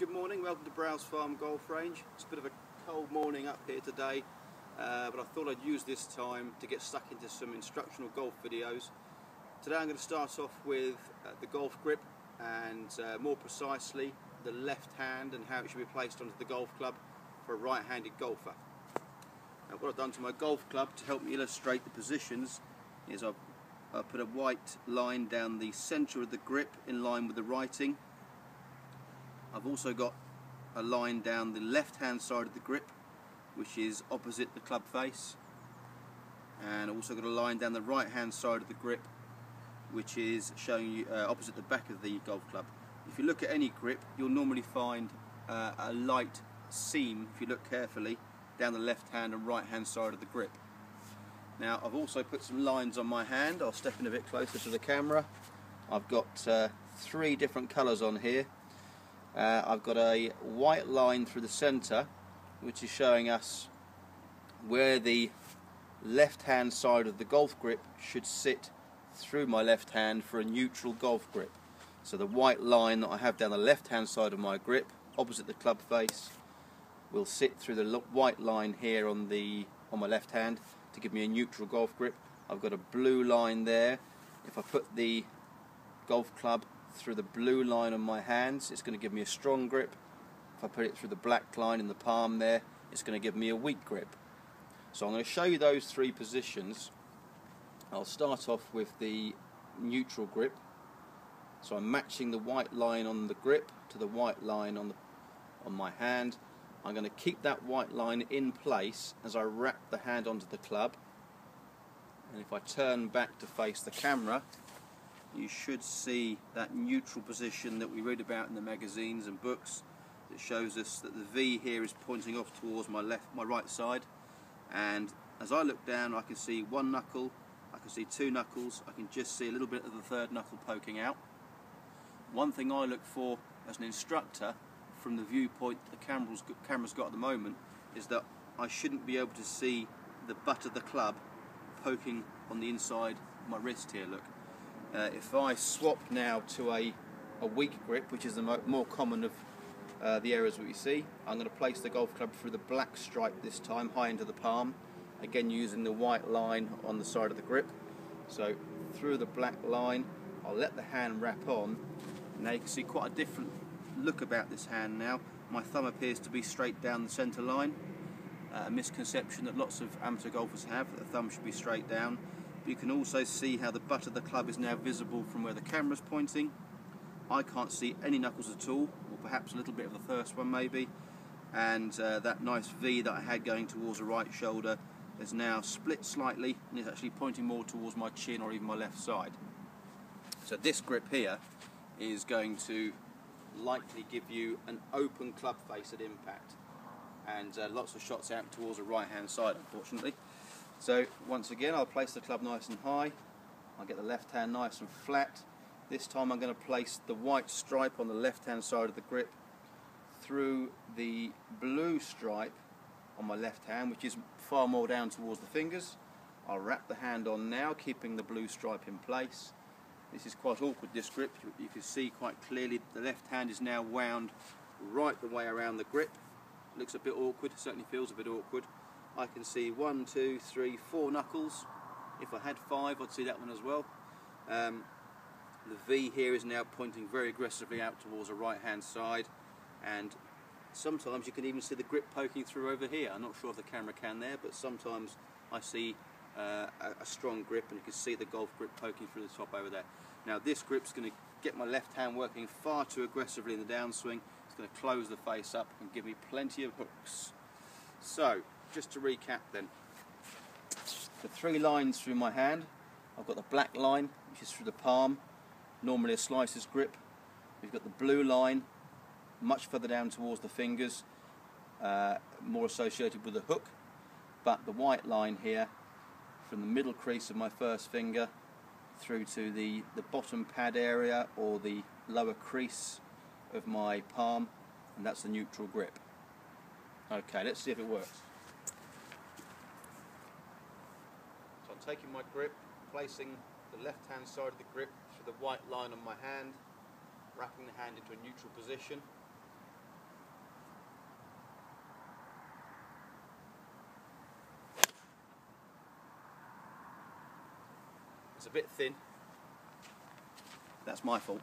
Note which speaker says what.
Speaker 1: Good morning, welcome to Browse Farm Golf Range. It's a bit of a cold morning up here today, but I thought I'd use this time to get stuck into some instructional golf videos. Today I'm going to start off with the golf grip and more precisely the left hand and how it should be placed onto the golf club for a right-handed golfer. Now, what I've done to my golf club to help me illustrate the positions is I've put a white line down the centre of the grip in line with the writing. I've also got a line down the left hand side of the grip which is opposite the club face, and I've also got a line down the right hand side of the grip which is showing you opposite the back of the golf club. If you look at any grip, you'll normally find a light seam, if you look carefully, down the left hand and right hand side of the grip. Now I've also put some lines on my hand. I'll step in a bit closer to the camera. I've got three different colours on here. I've got a white line through the centre which is showing us where the left hand side of the golf grip should sit through my left hand for a neutral golf grip. So the white line that I have down the left hand side of my grip opposite the club face will sit through the white line here on my left hand to give me a neutral golf grip. I've got a blue line there. If I put the golf club through the blue line on my hands, it's going to give me a strong grip. If I put it through the black line in the palm there, it's going to give me a weak grip. So I'm going to show you those three positions. I'll start off with the neutral grip. So I'm matching the white line on the grip to the white line on my hand. I'm going to keep that white line in place as I wrap the hand onto the club, and if I turn back to face the camera, you should see that neutral position that we read about in the magazines and books that shows us that the V here is pointing off towards my right side, and as I look down I can see one knuckle, I can see two knuckles, I can just see a little bit of the third knuckle poking out. One thing I look for as an instructor from the viewpoint the camera's got at the moment is that I shouldn't be able to see the butt of the club poking on the inside of my wrist here, look. If I swap now to a weak grip, which is the more common of the areas that we see, I'm going to place the golf club through the black stripe this time, high into the palm, again using the white line on the side of the grip. So through the black line, I'll let the hand wrap on. Now you can see quite a different look about this hand now. My thumb appears to be straight down the centre line, a misconception that lots of amateur golfers have, that the thumb should be straight down. But you can also see how the butt of the club is now visible from where the camera's pointing. I can't see any knuckles at all, or perhaps a little bit of the first one maybe, and that nice V that I had going towards the right shoulder is now split slightly and is actually pointing more towards my chin or even my left side. So this grip here is going to likely give you an open club face at impact, and lots of shots out towards the right hand side, unfortunately. So once again, I'll place the club nice and high. I'll get the left hand nice and flat. This time I'm going to place the white stripe on the left hand side of the grip through the blue stripe on my left hand, which is far more down towards the fingers. I'll wrap the hand on now, keeping the blue stripe in place. This is quite awkward, this grip. You can see quite clearly the left hand is now wound right the way around the grip. Looks a bit awkward, certainly feels a bit awkward. I can see 1, 2, 3, 4 knuckles. If I had 5, I'd see that one as well. The V here is now pointing very aggressively out towards the right hand side, and sometimes you can even see the grip poking through over here. I'm not sure if the camera can there, but sometimes I see a strong grip and you can see the golf grip poking through the top over there. Now this grip's going to get my left hand working far too aggressively in the downswing. It's going to close the face up and give me plenty of hooks. So just to recap then, the three lines through my hand. I've got the black line which is through the palm, normally a slicer's grip. We've got the blue line much further down towards the fingers, more associated with the hook, but the white line here from the middle crease of my first finger through to the bottom pad area or the lower crease of my palm, and that's the neutral grip. Okay, let's see if it works. So I'm taking my grip, placing the left hand side of the grip through the white line on my hand, wrapping the hand into a neutral position. It's a bit thin. That's my fault.